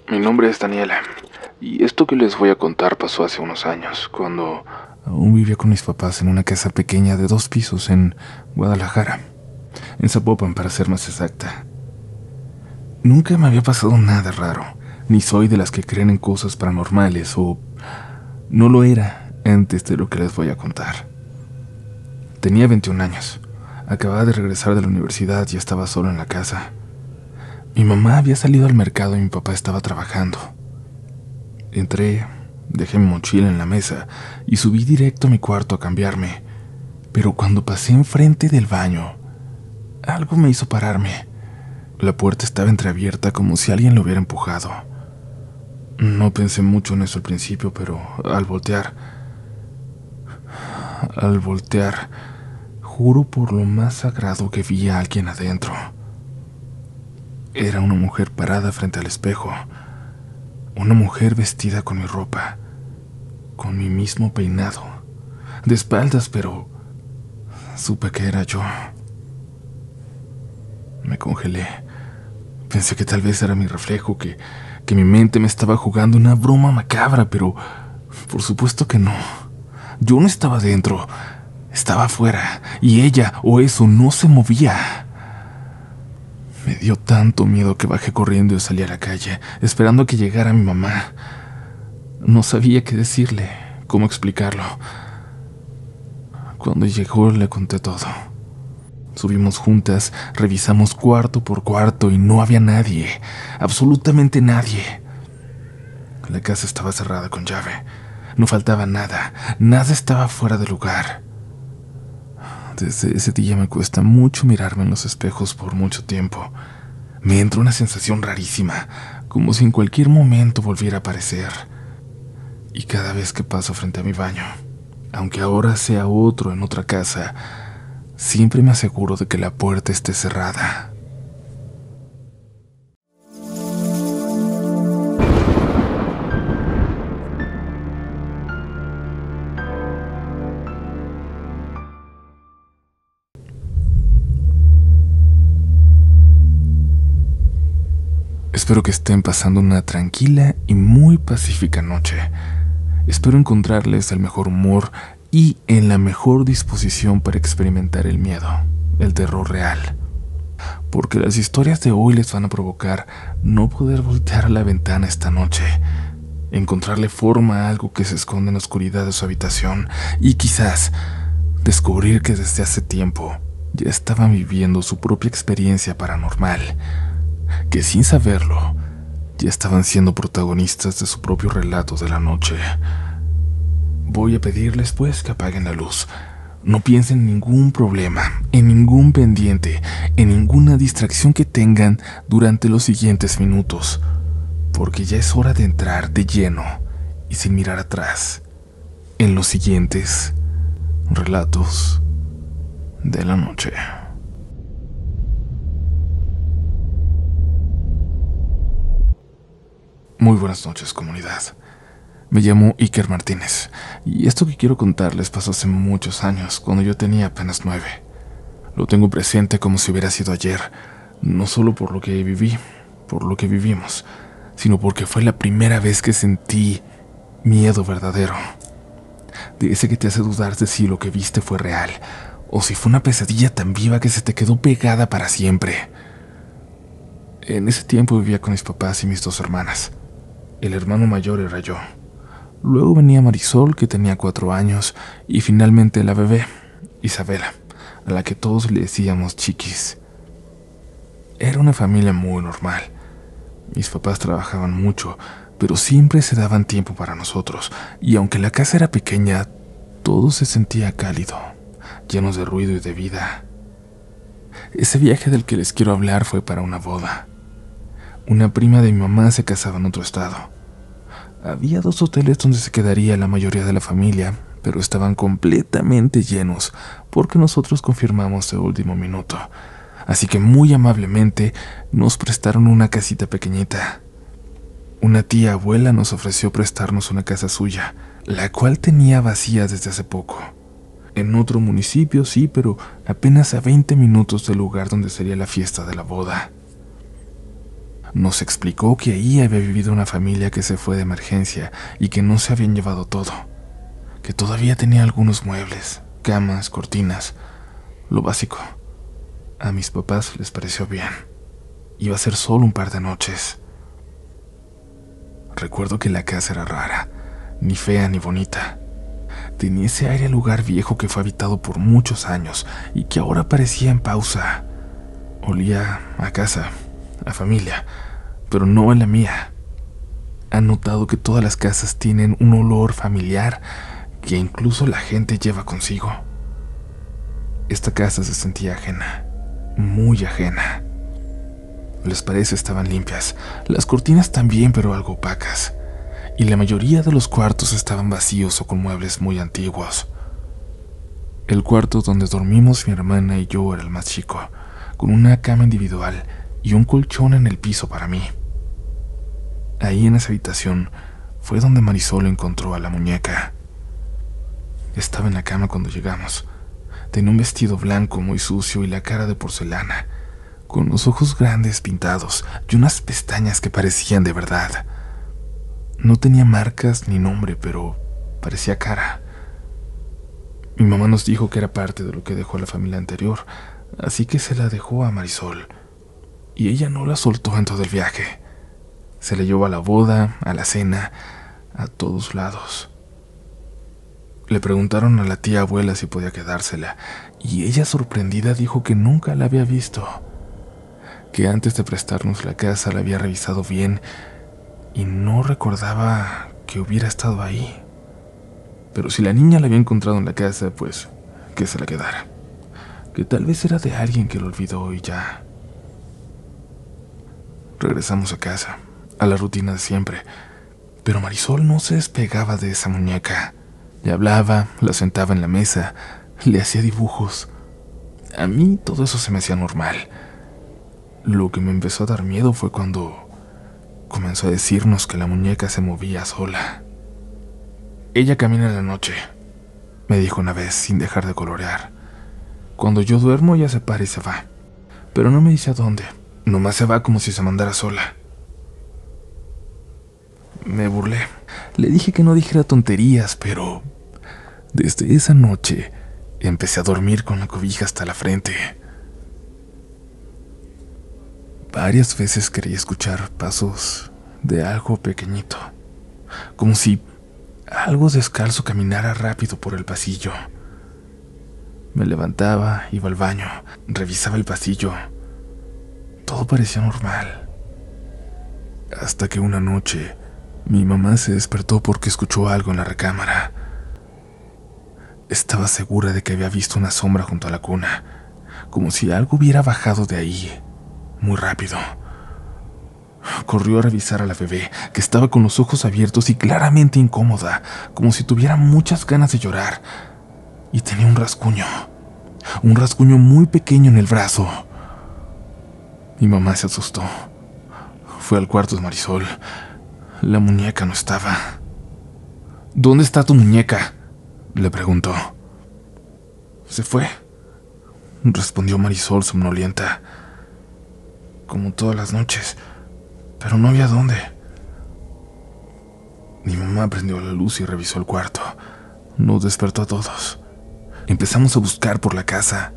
Mi nombre es Daniela, y esto que les voy a contar pasó hace unos años, cuando aún vivía con mis papás en una casa pequeña de 2 pisos en Guadalajara, en Zapopan para ser más exacta. Nunca me había pasado nada raro, ni soy de las que creen en cosas paranormales, o no lo era antes de lo que les voy a contar. Tenía 21 años, acababa de regresar de la universidad y estaba solo en la casa. Mi mamá había salido al mercado y mi papá estaba trabajando. Entré, dejé mi mochila en la mesa y subí directo a mi cuarto a cambiarme. Pero cuando pasé enfrente del baño, algo me hizo pararme. La puerta estaba entreabierta como si alguien lo hubiera empujado. No pensé mucho en eso al principio, pero al voltear, juro por lo más sagrado que vi a alguien adentro. Era una mujer parada frente al espejo. Una mujer vestida con mi ropa, con mi mismo peinado, de espaldas, pero supe que era yo. Me congelé. Pensé que tal vez era mi reflejo, que mi mente me estaba jugando una broma macabra, pero por supuesto que no. Yo no estaba dentro, estaba afuera, y ella o eso no se movía. Me dio tanto miedo que bajé corriendo y salí a la calle, esperando a que llegara mi mamá. No sabía qué decirle, cómo explicarlo. Cuando llegó le conté todo. Subimos juntas, revisamos cuarto por cuarto y no había nadie, absolutamente nadie. La casa estaba cerrada con llave. No faltaba nada, nada estaba fuera de lugar. Desde ese día me cuesta mucho mirarme en los espejos por mucho tiempo. Me entró una sensación rarísima, como si en cualquier momento volviera a aparecer. Y cada vez que paso frente a mi baño, aunque ahora sea otro en otra casa, siempre me aseguro de que la puerta esté cerrada. Espero que estén pasando una tranquila y muy pacífica noche. Espero encontrarles el mejor humor y en la mejor disposición para experimentar el miedo, el terror real. Porque las historias de hoy les van a provocar no poder voltear a la ventana esta noche, encontrarle forma a algo que se esconde en la oscuridad de su habitación y quizás descubrir que desde hace tiempo ya estaban viviendo su propia experiencia paranormal, que sin saberlo ya estaban siendo protagonistas de su propio relato de la noche. Voy a pedirles pues que apaguen la luz. No piensen en ningún problema, en ningún pendiente, en ninguna distracción que tengan durante los siguientes minutos, porque ya es hora de entrar de lleno y sin mirar atrás en los siguientes relatos de la noche. Muy buenas noches, comunidad. Me llamo Iker Martínez, y esto que quiero contarles pasó hace muchos años, cuando yo tenía apenas 9. Lo tengo presente como si hubiera sido ayer, no solo por lo que viví, por lo que vivimos, sino porque fue la primera vez que sentí miedo verdadero. De ese que te hace dudar de si lo que viste fue real, o si fue una pesadilla tan viva que se te quedó pegada para siempre. En ese tiempo vivía con mis papás y mis 2 hermanas. El hermano mayor era yo. Luego venía Marisol, que tenía 4 años, y finalmente la bebé, Isabela, a la que todos le decíamos Chiquis. Era una familia muy normal. Mis papás trabajaban mucho, pero siempre se daban tiempo para nosotros, y aunque la casa era pequeña, todo se sentía cálido, lleno de ruido y de vida. Ese viaje del que les quiero hablar fue para una boda. Una prima de mi mamá se casaba en otro estado. Había 2 hoteles donde se quedaría la mayoría de la familia, pero estaban completamente llenos porque nosotros confirmamos de último minuto. Así que muy amablemente nos prestaron una casita pequeñita. Una tía abuela nos ofreció prestarnos una casa suya, la cual tenía vacía desde hace poco. En otro municipio, sí, pero apenas a 20 minutos del lugar donde sería la fiesta de la boda. Nos explicó que ahí había vivido una familia que se fue de emergencia y que no se habían llevado todo, que todavía tenía algunos muebles, camas, cortinas, lo básico. A mis papás les pareció bien. Iba a ser solo un par de noches. Recuerdo que la casa era rara, ni fea ni bonita. Tenía ese aire a lugar viejo que fue habitado por muchos años y que ahora parecía en pausa. Olía a casa, a familia, pero no a la mía. ¿Han notado que todas las casas tienen un olor familiar que incluso la gente lleva consigo? Esta casa se sentía ajena, muy ajena. Las paredes estaban limpias, las cortinas también, pero algo opacas, y la mayoría de los cuartos estaban vacíos o con muebles muy antiguos. El cuarto donde dormimos mi hermana y yo era el más chico, con una cama individual y un colchón en el piso para mí. Ahí en esa habitación fue donde Marisol encontró a la muñeca. Estaba en la cama cuando llegamos. Tenía un vestido blanco muy sucio y la cara de porcelana, con los ojos grandes pintados y unas pestañas que parecían de verdad. No tenía marcas ni nombre, pero parecía cara. Mi mamá nos dijo que era parte de lo que dejó la familia anterior, así que se la dejó a Marisol, y ella no la soltó en todo el viaje. Se la llevó a la boda, a la cena, a todos lados. Le preguntaron a la tía abuela si podía quedársela, y ella sorprendida dijo que nunca la había visto, que antes de prestarnos la casa la había revisado bien y no recordaba que hubiera estado ahí. Pero si la niña la había encontrado en la casa, pues que se la quedara, que tal vez era de alguien que lo olvidó y ya. Regresamos a casa, a la rutina de siempre, pero Marisol no se despegaba de esa muñeca. Le hablaba, la sentaba en la mesa, le hacía dibujos. A mí todo eso se me hacía normal. Lo que me empezó a dar miedo fue cuando comenzó a decirnos que la muñeca se movía sola. Ella camina en la noche, me dijo una vez sin dejar de colorear. Cuando yo duermo ella se para y se va, pero no me dice a dónde, nomás se va como si se mandara sola. Me burlé, le dije que no dijera tonterías, pero desde esa noche empecé a dormir con la cobija hasta la frente. Varias veces creí escuchar pasos de algo pequeñito, como si algo descalzo caminara rápido por el pasillo. Me levantaba, iba al baño, revisaba el pasillo. Todo parecía normal. Hasta que una noche mi mamá se despertó porque escuchó algo en la recámara. Estaba segura de que había visto una sombra junto a la cuna, como si algo hubiera bajado de ahí, muy rápido. Corrió a revisar a la bebé, que estaba con los ojos abiertos y claramente incómoda, como si tuviera muchas ganas de llorar, y tenía un rasguño muy pequeño en el brazo. Mi mamá se asustó. Fue al cuarto de Marisol. La muñeca no estaba. ¿Dónde está tu muñeca?, le preguntó. Se fue, respondió Marisol somnolienta, como todas las noches, pero no había dónde. Mi mamá prendió la luz y revisó el cuarto. Nos despertó a todos. Empezamos a buscar por la casa.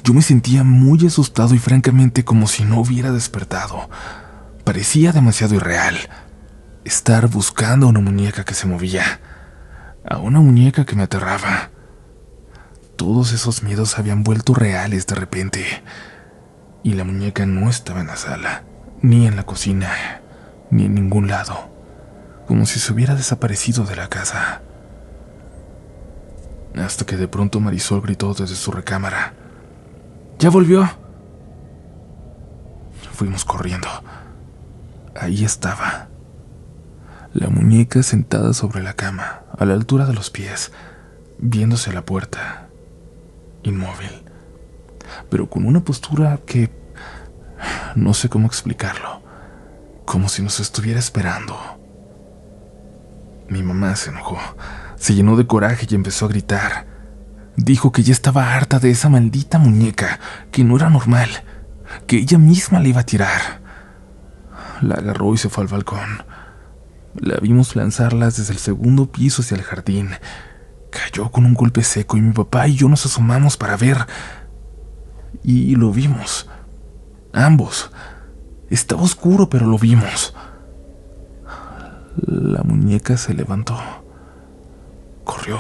Yo me sentía muy asustado y francamente como si no hubiera despertado. Parecía demasiado irreal estar buscando a una muñeca que se movía, a una muñeca que me aterraba. Todos esos miedos habían vuelto reales de repente, y la muñeca no estaba en la sala, ni en la cocina, ni en ningún lado, como si se hubiera desaparecido de la casa. Hasta que de pronto Marisol gritó desde su recámara: ¡Ya volvió! Fuimos corriendo. Ahí estaba, la muñeca sentada sobre la cama, a la altura de los pies, viéndose a la puerta, inmóvil, pero con una postura que no sé cómo explicarlo, como si nos estuviera esperando. Mi mamá se enojó, se llenó de coraje y empezó a gritar. Dijo que ya estaba harta de esa maldita muñeca, que no era normal, que ella misma la iba a tirar. La agarró y se fue al balcón. La vimos lanzarlas desde el segundo piso hacia el jardín. Cayó con un golpe seco y mi papá y yo nos asomamos para ver. Y lo vimos. Ambos. Estaba oscuro, pero lo vimos. La muñeca se levantó. Corrió.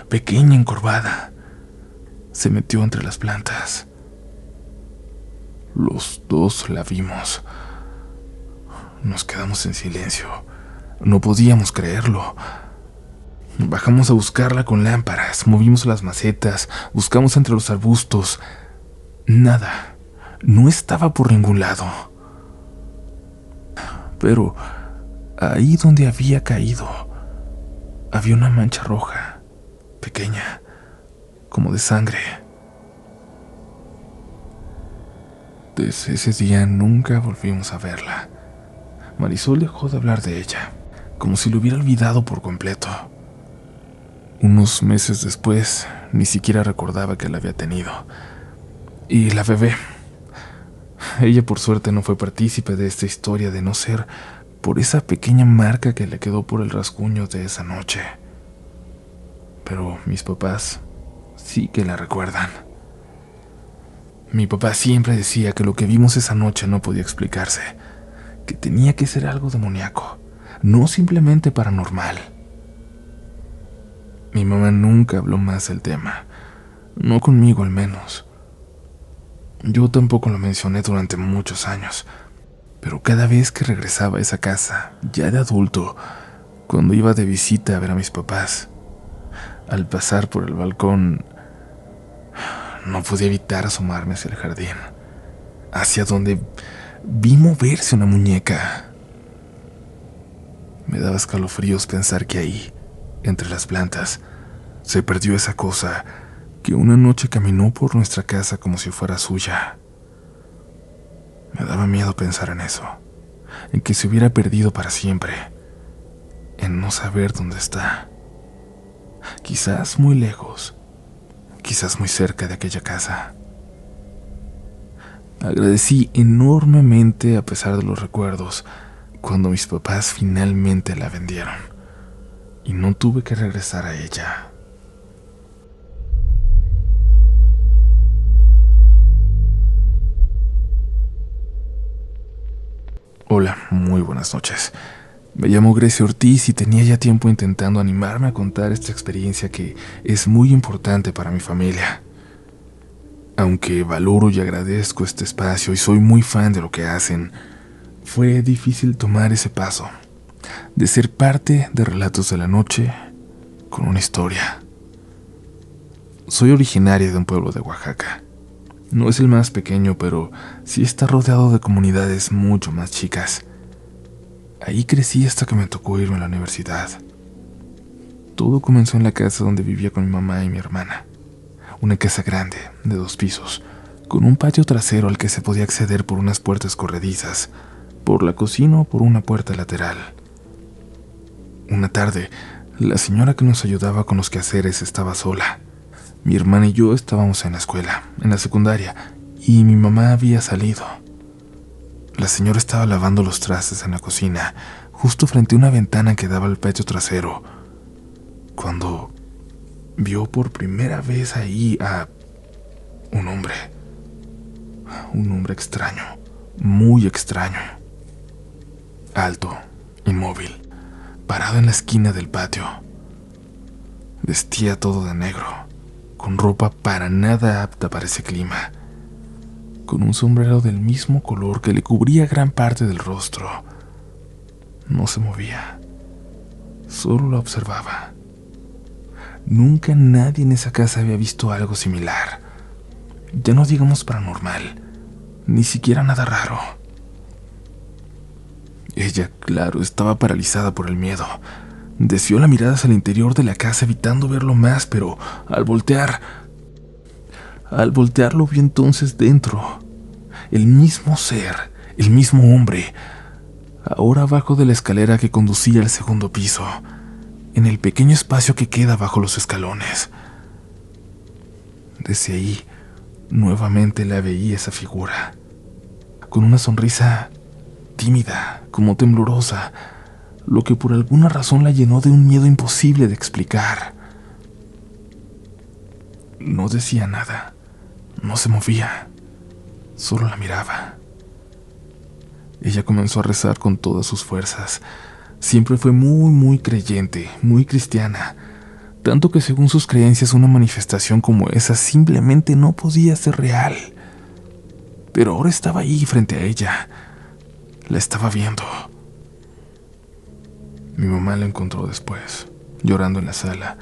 Pequeña, encorvada. Se metió entre las plantas. Los dos la vimos. Nos quedamos en silencio. No podíamos creerlo. Bajamos a buscarla con lámparas, movimos las macetas, buscamos entre los arbustos. Nada. No estaba por ningún lado. Pero ahí donde había caído, había una mancha roja, pequeña, como de sangre. Desde ese día nunca volvimos a verla. Marisol dejó de hablar de ella, como si lo hubiera olvidado por completo. Unos meses después, ni siquiera recordaba que la había tenido. Y la bebé. Ella por suerte no fue partícipe de esta historia, de no ser por esa pequeña marca que le quedó por el rasguño de esa noche. Pero mis papás sí que la recuerdan. Mi papá siempre decía que lo que vimos esa noche no podía explicarse, que tenía que ser algo demoníaco, no simplemente paranormal. Mi mamá nunca habló más del tema, no conmigo al menos. Yo tampoco lo mencioné durante muchos años, pero cada vez que regresaba a esa casa, ya de adulto, cuando iba de visita a ver a mis papás, al pasar por el balcón, no podía evitar asomarme hacia el jardín, hacia donde vi moverse una muñeca. Me daba escalofríos pensar que ahí, entre las plantas, se perdió esa cosa que una noche caminó por nuestra casa como si fuera suya. Me daba miedo pensar en eso, en que se hubiera perdido para siempre, en no saber dónde está. Quizás muy lejos, quizás muy cerca de aquella casa. Agradecí enormemente, a pesar de los recuerdos, cuando mis papás finalmente la vendieron y no tuve que regresar a ella. Hola, muy buenas noches. Me llamo Grecia Ortiz y tenía ya tiempo intentando animarme a contar esta experiencia que es muy importante para mi familia. Aunque valoro y agradezco este espacio y soy muy fan de lo que hacen, fue difícil tomar ese paso, de ser parte de Relatos de la Noche con una historia. Soy originaria de un pueblo de Oaxaca. No es el más pequeño, pero sí está rodeado de comunidades mucho más chicas. Ahí crecí hasta que me tocó irme a la universidad. Todo comenzó en la casa donde vivía con mi mamá y mi hermana. Una casa grande, de 2 pisos, con un patio trasero al que se podía acceder por unas puertas corredizas, por la cocina o por una puerta lateral. Una tarde, la señora que nos ayudaba con los quehaceres estaba sola. Mi hermana y yo estábamos en la escuela, en la secundaria, y mi mamá había salido. La señora estaba lavando los trastes en la cocina, justo frente a una ventana que daba al patio trasero, cuando vio por primera vez ahí a un hombre extraño, muy extraño, alto, inmóvil, parado en la esquina del patio. Vestía todo de negro, con ropa para nada apta para ese clima, con un sombrero del mismo color que le cubría gran parte del rostro. No se movía, solo la observaba. Nunca nadie en esa casa había visto algo similar. Ya no digamos paranormal, ni siquiera nada raro. Ella, claro, estaba paralizada por el miedo. Desvió la mirada hacia el interior de la casa evitando verlo más, pero al voltear lo vio entonces dentro. El mismo ser, el mismo hombre, ahora abajo de la escalera que conducía al segundo piso, en el pequeño espacio que queda bajo los escalones. Desde ahí, nuevamente la veía esa figura, con una sonrisa tímida, como temblorosa, lo que por alguna razón la llenó de un miedo imposible de explicar. No decía nada, no se movía, solo la miraba. Ella comenzó a rezar con todas sus fuerzas. Siempre fue muy creyente, muy cristiana, tanto que según sus creencias una manifestación como esa simplemente no podía ser real. Pero ahora estaba ahí frente a ella, la estaba viendo. Mi mamá la encontró después, llorando en la sala,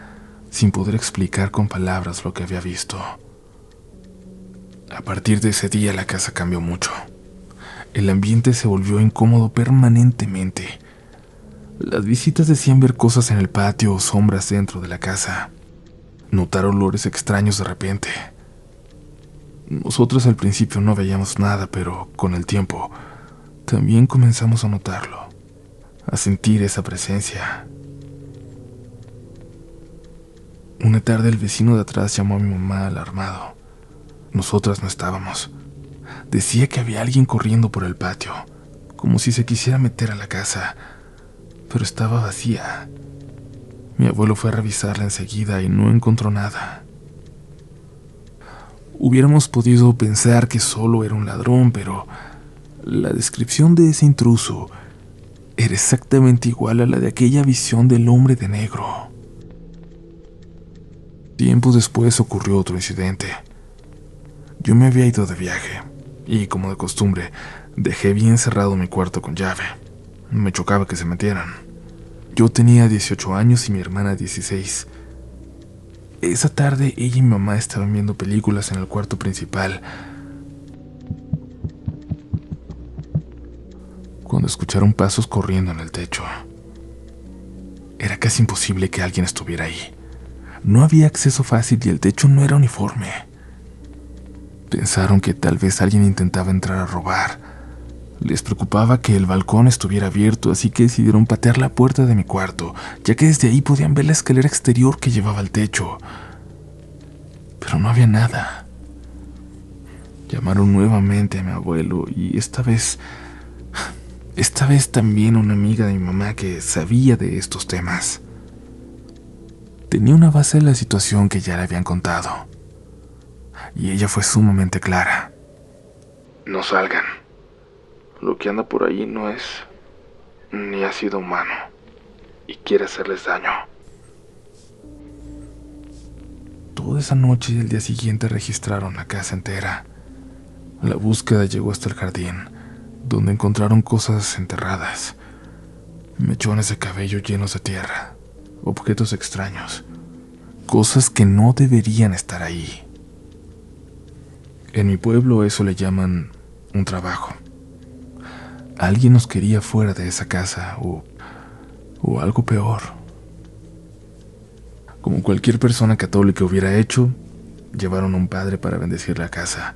sin poder explicar con palabras lo que había visto. A partir de ese día la casa cambió mucho. El ambiente se volvió incómodo permanentemente. Las visitas decían ver cosas en el patio o sombras dentro de la casa. Notar olores extraños de repente. Nosotros al principio no veíamos nada, pero con el tiempo también comenzamos a notarlo, a sentir esa presencia. Una tarde el vecino de atrás llamó a mi mamá alarmado. Nosotras no estábamos. Decía que había alguien corriendo por el patio, como si se quisiera meter a la casa, pero estaba vacía. Mi abuelo fue a revisarla enseguida y no encontró nada. Hubiéramos podido pensar que solo era un ladrón, pero la descripción de ese intruso era exactamente igual a la de aquella visión del hombre de negro. Tiempo después ocurrió otro incidente. Yo me había ido de viaje y, como de costumbre, dejé bien cerrado mi cuarto con llave. Me chocaba que se metieran. Yo tenía 18 años y mi hermana 16. Esa tarde ella y mi mamá estaban viendo películas en el cuarto principal cuando escucharon pasos corriendo en el techo. Era casi imposible que alguien estuviera ahí. No había acceso fácil y el techo no era uniforme. Pensaron que tal vez alguien intentaba entrar a robar. Les preocupaba que el balcón estuviera abierto, así que decidieron patear la puerta de mi cuarto, ya que desde ahí podían ver la escalera exterior que llevaba al techo. Pero no había nada. Llamaron nuevamente a mi abuelo y esta vez también a una amiga de mi mamá que sabía de estos temas. Tenía una base de la situación que ya le habían contado. Y ella fue sumamente clara. No salgan. Lo que anda por ahí no es ni ha sido humano y quiere hacerles daño. Toda esa noche y el día siguiente registraron la casa entera. La búsqueda llegó hasta el jardín, donde encontraron cosas enterradas, mechones de cabello llenos de tierra, objetos extraños, cosas que no deberían estar ahí. En mi pueblo eso le llaman un trabajo. Alguien nos quería fuera de esa casa o algo peor. Como cualquier persona católica hubiera hecho, llevaron a un padre para bendecir la casa.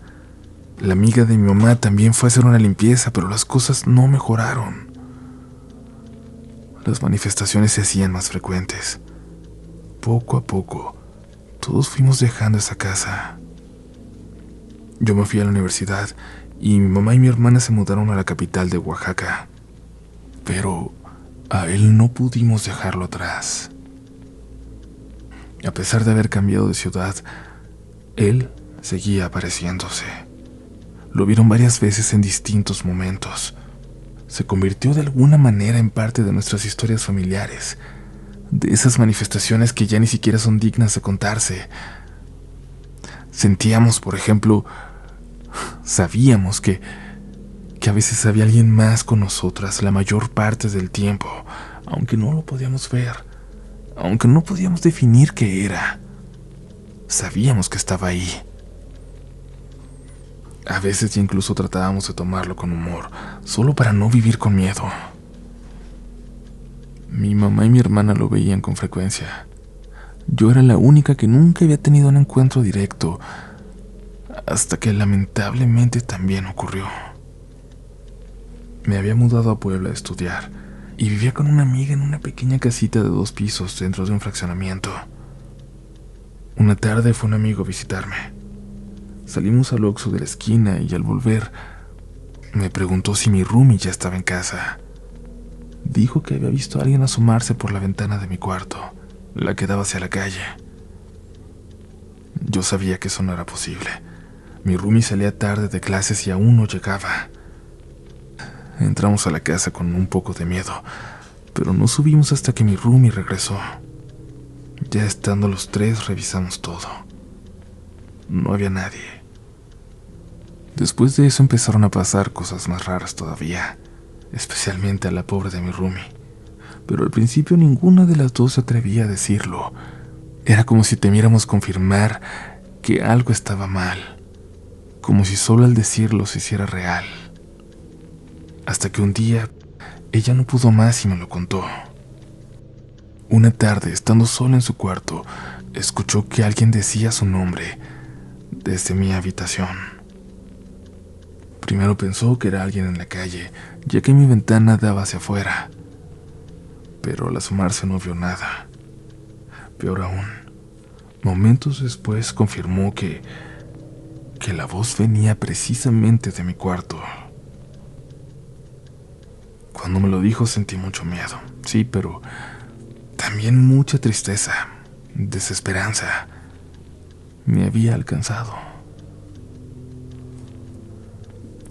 La amiga de mi mamá también fue a hacer una limpieza, pero las cosas no mejoraron. Las manifestaciones se hacían más frecuentes. Poco a poco, todos fuimos dejando esa casa. Yo me fui a la universidad y mi mamá y mi hermana se mudaron a la capital de Oaxaca. Pero a él no pudimos dejarlo atrás. A pesar de haber cambiado de ciudad, él seguía apareciéndose. Lo vieron varias veces en distintos momentos. Se convirtió de alguna manera en parte de nuestras historias familiares, de esas manifestaciones que ya ni siquiera son dignas de contarse. Sentíamos, por ejemplo, sabíamos que a veces había alguien más con nosotras la mayor parte del tiempo, aunque no lo podíamos ver, aunque no podíamos definir qué era. Sabíamos que estaba ahí. A veces ya incluso tratábamos de tomarlo con humor, solo para no vivir con miedo. Mi mamá y mi hermana lo veían con frecuencia. Yo era la única que nunca había tenido un encuentro directo, hasta que lamentablemente también ocurrió. Me había mudado a Puebla a estudiar y vivía con una amiga en una pequeña casita de 2 pisos dentro de un fraccionamiento. Una tarde fue un amigo a visitarme. Salimos al Oxxo de la esquina y al volver Me preguntó si mi roomie ya estaba en casa. Dijo que había visto a alguien asomarse por la ventana de mi cuarto, la que daba hacia la calle. Yo sabía que eso no era posible. Mi roomie salía tarde de clases y aún no llegaba. Entramos a la casa con un poco de miedo, pero no subimos hasta que mi roomie regresó. Ya estando los tres, revisamos todo. No había nadie. Después de eso empezaron a pasar cosas más raras todavía, especialmente a la pobre de mi roomie. Pero al principio ninguna de las dos se atrevía a decirlo. Era como si temiéramos confirmar que algo estaba mal, como si solo al decirlo se hiciera real. Hasta que un día ella no pudo más y me lo contó. Una tarde, estando sola en su cuarto, escuchó que alguien decía su nombre desde mi habitación. Primero pensó que era alguien en la calle, ya que mi ventana daba hacia afuera, pero al asomarse no vio nada. Peor aún, momentos después confirmó que la voz venía precisamente de mi cuarto. Cuando me lo dijo sentí mucho miedo, sí, pero también mucha tristeza, desesperanza. Me había alcanzado.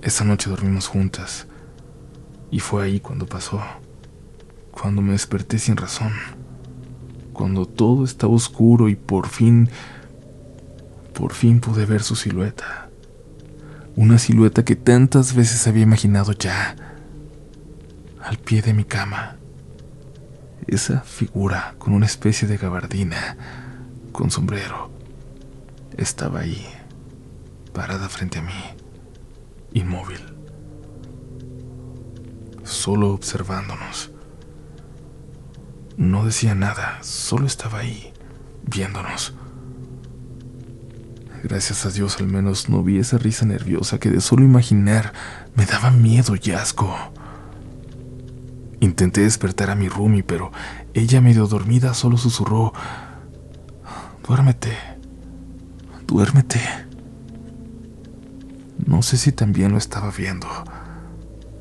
Esa noche dormimos juntas y fue ahí cuando pasó, cuando me desperté sin razón, cuando todo estaba oscuro y por fin pude ver su silueta. Una silueta que tantas veces había imaginado ya, al pie de mi cama. Esa figura con una especie de gabardina, con sombrero, estaba ahí, parada frente a mí, inmóvil, solo observándonos. No decía nada, solo estaba ahí, viéndonos. Gracias a Dios al menos no vi esa risa nerviosa que de solo imaginar me daba miedo y asco. Intenté despertar a mi roomie, pero ella, medio dormida, solo susurró: "Duérmete, duérmete". No sé si también lo estaba viendo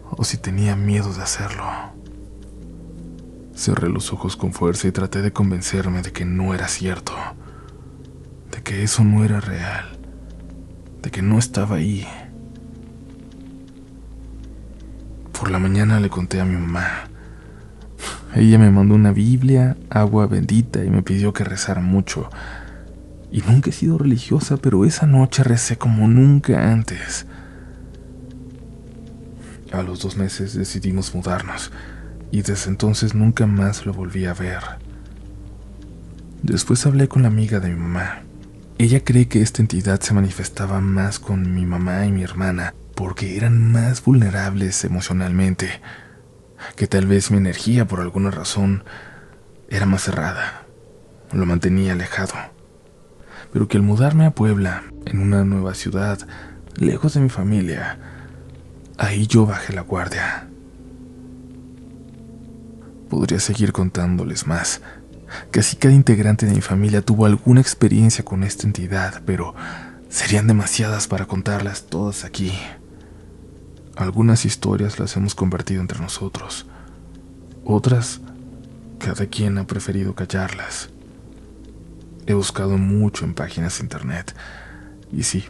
o si tenía miedo de hacerlo. Cerré los ojos con fuerza y traté de convencerme de que no era cierto, de que eso no era real, de que no estaba ahí. Por la mañana le conté a mi mamá. Ella me mandó una Biblia, agua bendita y me pidió que rezara mucho. Y nunca he sido religiosa, pero esa noche recé como nunca antes. A los 2 meses decidimos mudarnos y desde entonces nunca más lo volví a ver. Después hablé con la amiga de mi mamá. Ella cree que esta entidad se manifestaba más con mi mamá y mi hermana porque eran más vulnerables emocionalmente, que tal vez mi energía por alguna razón era más cerrada, lo mantenía alejado, pero que al mudarme a Puebla, en una nueva ciudad, lejos de mi familia, ahí yo bajé la guardia. Podría seguir contándoles más. Casi cada integrante de mi familia tuvo alguna experiencia con esta entidad, pero serían demasiadas para contarlas todas aquí. Algunas historias las hemos convertido entre nosotros. Otras, cada quien ha preferido callarlas. He buscado mucho en páginas de internet. Y sí,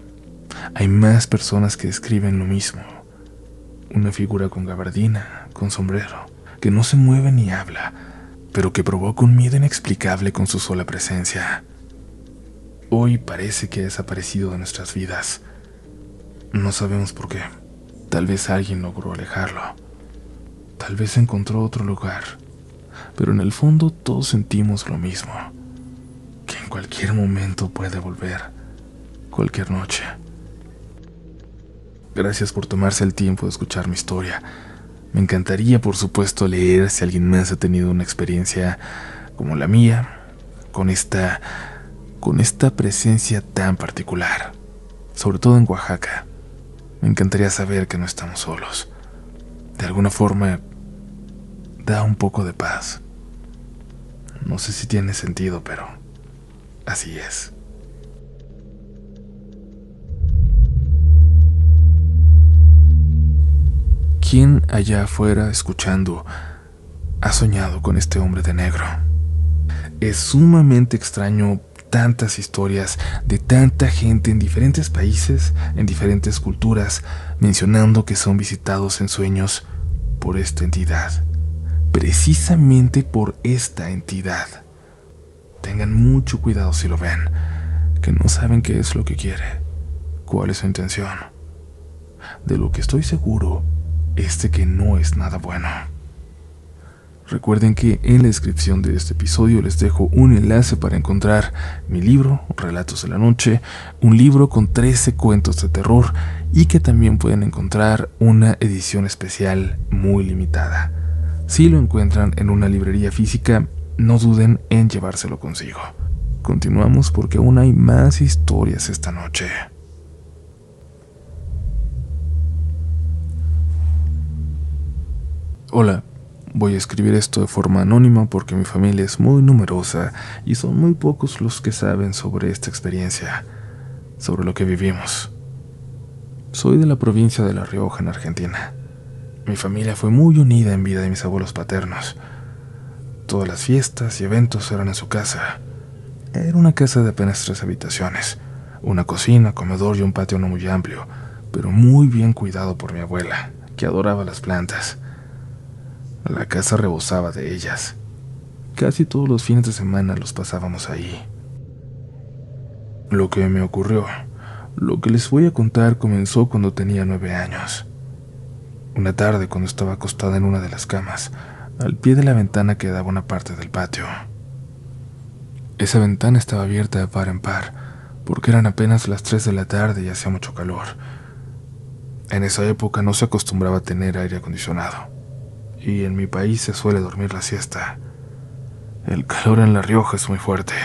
hay más personas que describen lo mismo. Una figura con gabardina, con sombrero, que no se mueve ni habla, pero que provoca un miedo inexplicable con su sola presencia. Hoy parece que ha desaparecido de nuestras vidas. No sabemos por qué. Tal vez alguien logró alejarlo. Tal vez encontró otro lugar. Pero en el fondo todos sentimos lo mismo. Que en cualquier momento puede volver. Cualquier noche. Gracias por tomarse el tiempo de escuchar mi historia. Me encantaría, por supuesto, leer si alguien más ha tenido una experiencia como la mía, con esta presencia tan particular, sobre todo en Oaxaca. Me encantaría saber que no estamos solos. De alguna forma, da un poco de paz. No sé si tiene sentido, pero así es. ¿Quién allá afuera escuchando ha soñado con este hombre de negro? Es sumamente extraño tantas historias de tanta gente en diferentes países, en diferentes culturas, mencionando que son visitados en sueños por esta entidad. Precisamente por esta entidad. Tengan mucho cuidado si lo ven, que no saben qué es lo que quiere, cuál es su intención. De lo que estoy seguro es de que no es nada bueno. Recuerden que en la descripción de este episodio les dejo un enlace para encontrar mi libro, Relatos de la Noche, un libro con 13 cuentos de terror y que también pueden encontrar una edición especial muy limitada. Si lo encuentran en una librería física, no duden en llevárselo consigo. Continuamos porque aún hay más historias esta noche. Hola. Voy a escribir esto de forma anónima porque mi familia es muy numerosa y son muy pocos los que saben sobre esta experiencia, sobre lo que vivimos. Soy de la provincia de La Rioja, en Argentina. Mi familia fue muy unida en vida de mis abuelos paternos. Todas las fiestas y eventos eran en su casa. Era una casa de apenas 3 habitaciones, una cocina, comedor y un patio no muy amplio, pero muy bien cuidado por mi abuela, que adoraba las plantas. La casa rebosaba de ellas. Casi todos los fines de semana los pasábamos ahí. Lo que me ocurrió, lo que les voy a contar, comenzó cuando tenía 9 años. Una tarde, cuando estaba acostada en una de las camas, al pie de la ventana que daba una parte del patio. Esa ventana estaba abierta de par en par, porque eran apenas las 3 de la tarde y hacía mucho calor. En esa época no se acostumbraba a tener aire acondicionado. Y en mi país se suele dormir la siesta. El calor en La Rioja es muy fuerte.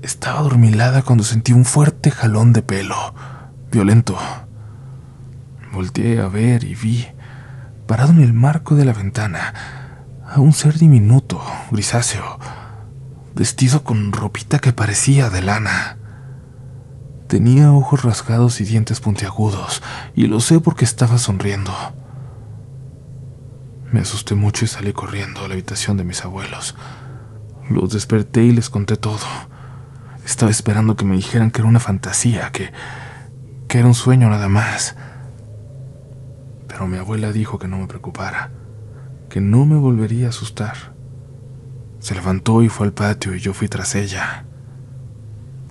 Estaba adormilada cuando sentí un fuerte jalón de pelo, violento. Volteé a ver y vi, parado en el marco de la ventana, a un ser diminuto, grisáceo, vestido con ropita que parecía de lana. Tenía ojos rasgados y dientes puntiagudos, y lo sé porque estaba sonriendo. Me asusté mucho y salí corriendo a la habitación de mis abuelos. Los desperté y les conté todo. Estaba esperando que me dijeran que era una fantasía, que era un sueño nada más. Pero mi abuela dijo que no me preocupara, que no me volvería a asustar. Se levantó y fue al patio y yo fui tras ella.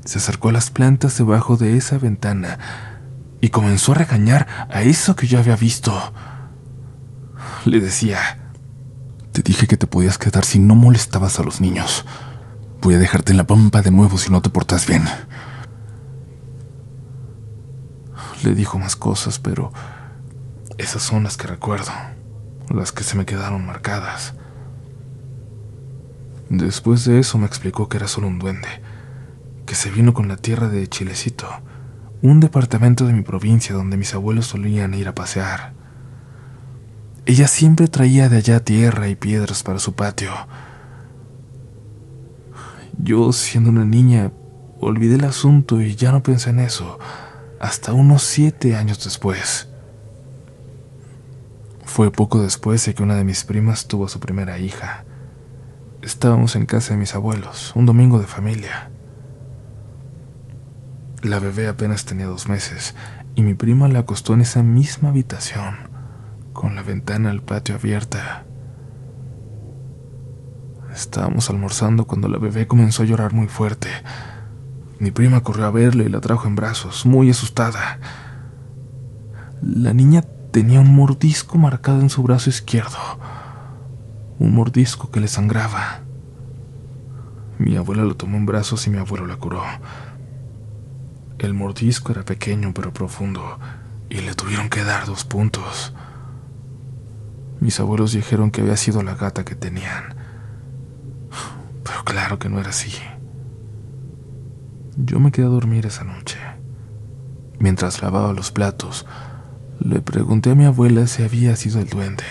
Se acercó a las plantas debajo de esa ventana y comenzó a regañar a eso que yo había visto. Le decía: te dije que te podías quedar si no molestabas a los niños. Voy a dejarte en la pampa de nuevo si no te portas bien. Le dijo más cosas, pero esas son las que recuerdo, las que se me quedaron marcadas. Después de eso me explicó que era solo un duende, que se vino con la tierra de Chilecito, un departamento de mi provincia donde mis abuelos solían ir a pasear. Ella siempre traía de allá tierra y piedras para su patio. Yo, siendo una niña, olvidé el asunto y ya no pensé en eso, hasta unos 7 años después. Fue poco después de que una de mis primas tuvo a su primera hija. Estábamos en casa de mis abuelos, un domingo de familia. La bebé apenas tenía 2 meses y mi prima la acostó en esa misma habitación, con la ventana al patio abierta. Estábamos almorzando cuando la bebé comenzó a llorar muy fuerte. Mi prima corrió a verla y la trajo en brazos, muy asustada. La niña tenía un mordisco marcado en su brazo izquierdo, un mordisco que le sangraba. Mi abuela lo tomó en brazos y mi abuelo la curó. El mordisco era pequeño pero profundo y le tuvieron que dar 2 puntos. Mis abuelos dijeron que había sido la gata que tenían, pero claro que no era así. Yo me quedé a dormir esa noche. Mientras lavaba los platos, le pregunté a mi abuela si había sido el duende.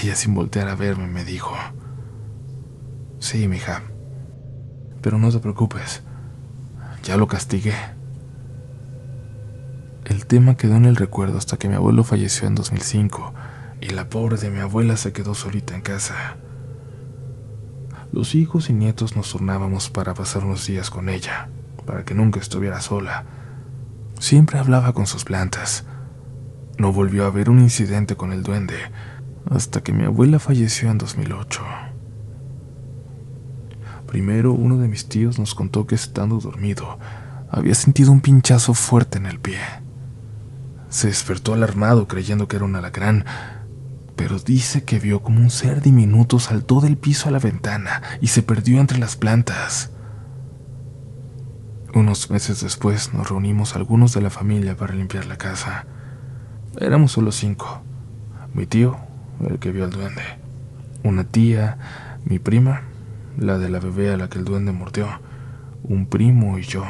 Ella, sin voltear a verme, me dijo: sí, mija, pero no te preocupes, ya lo castigué. El tema quedó en el recuerdo hasta que mi abuelo falleció en 2005 y la pobre de mi abuela se quedó solita en casa. Los hijos y nietos nos turnábamos para pasar unos días con ella, para que nunca estuviera sola. Siempre hablaba con sus plantas. No volvió a haber un incidente con el duende hasta que mi abuela falleció en 2008. Primero, uno de mis tíos nos contó que estando dormido, había sentido un pinchazo fuerte en el pie. Se despertó alarmado creyendo que era un alacrán, pero dice que vio como un ser diminuto saltó del piso a la ventana y se perdió entre las plantas. Unos meses después nos reunimos algunos de la familia para limpiar la casa. Éramos solo 5. Mi tío, el que vio al duende, una tía, mi prima, la de la bebé a la que el duende mordió, un primo y yo.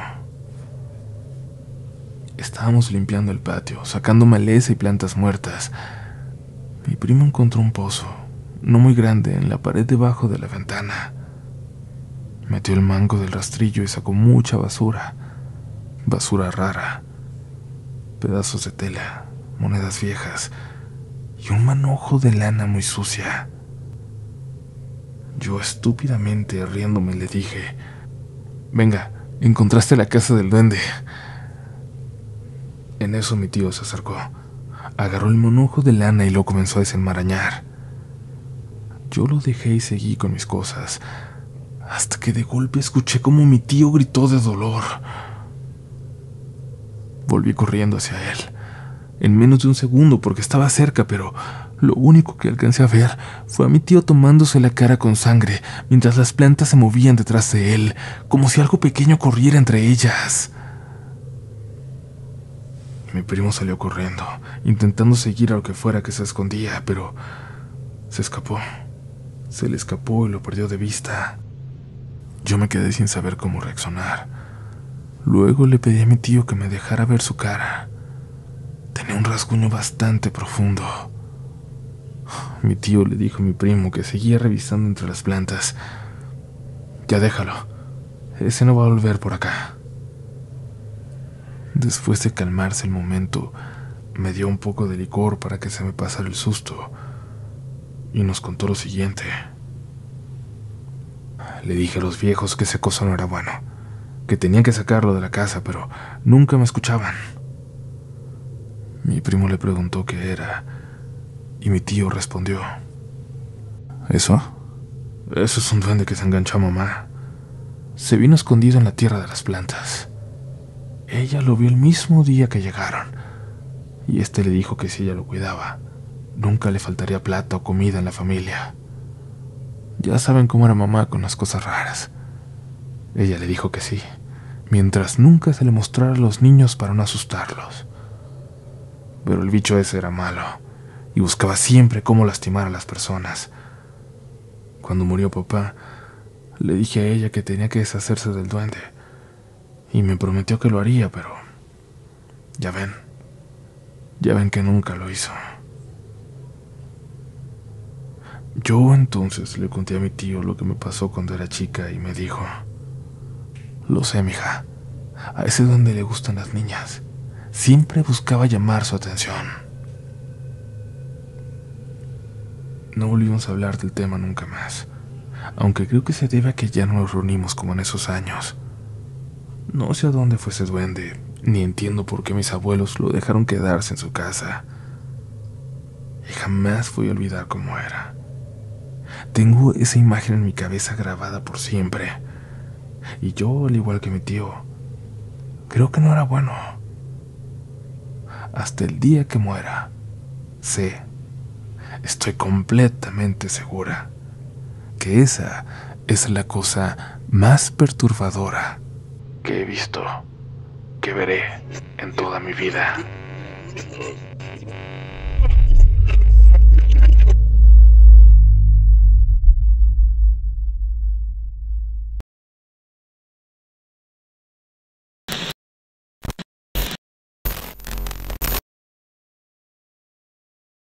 Estábamos limpiando el patio, sacando maleza y plantas muertas. Mi primo encontró un pozo, no muy grande, en la pared debajo de la ventana. Metió el mango del rastrillo y sacó mucha basura. Basura rara. Pedazos de tela, monedas viejas y un manojo de lana muy sucia. Yo estúpidamente riéndome le dije: «Venga, encontraste la casa del duende». En eso mi tío se acercó, agarró el manojo de lana y lo comenzó a desenmarañar. Yo lo dejé y seguí con mis cosas, hasta que de golpe escuché como mi tío gritó de dolor. Volví corriendo hacia él, en menos de un segundo porque estaba cerca, pero lo único que alcancé a ver fue a mi tío tomándose la cara con sangre mientras las plantas se movían detrás de él, como si algo pequeño corriera entre ellas. Mi primo salió corriendo, intentando seguir a lo que fuera que se escondía, pero se escapó. Se le escapó y lo perdió de vista. Yo me quedé sin saber cómo reaccionar. Luego le pedí a mi tío que me dejara ver su cara. Tenía un rasguño bastante profundo. Mi tío le dijo a mi primo, que seguía revisando entre las plantas: «Ya déjalo, ese no va a volver por acá». Después de calmarse el momento, me dio un poco de licor para que se me pasara el susto y nos contó lo siguiente. Le dije a los viejos que ese cosa no era bueno, que tenían que sacarlo de la casa, pero nunca me escuchaban. Mi primo le preguntó qué era y mi tío respondió: «¿Eso? Eso es un duende que se enganchó a mamá. Se vino escondido en la tierra de las plantas. Ella lo vio el mismo día que llegaron, y le dijo que si ella lo cuidaba, nunca le faltaría plata o comida en la familia. Ya saben cómo era mamá con las cosas raras. Ella le dijo que sí, mientras nunca se le mostrara a los niños para no asustarlos. Pero el bicho ese era malo y buscaba siempre cómo lastimar a las personas. Cuando murió papá, le dije a ella que tenía que deshacerse del duende, y me prometió que lo haría, pero ya ven que nunca lo hizo». Yo entonces le conté a mi tío lo que me pasó cuando era chica y me dijo: «Lo sé, mija, a ese duende le gustan las niñas. Siempre buscaba llamar su atención». No volvimos a hablar del tema nunca más, aunque creo que se debe a que ya no nos reunimos como en esos años. No sé a dónde fue ese duende, ni entiendo por qué mis abuelos lo dejaron quedarse en su casa. Y jamás voy a olvidar cómo era. Tengo esa imagen en mi cabeza grabada por siempre. Y yo, al igual que mi tío, creo que no era bueno. Hasta el día que muera, estoy completamente segura que esa es la cosa más perturbadora que he visto, que veré en toda mi vida.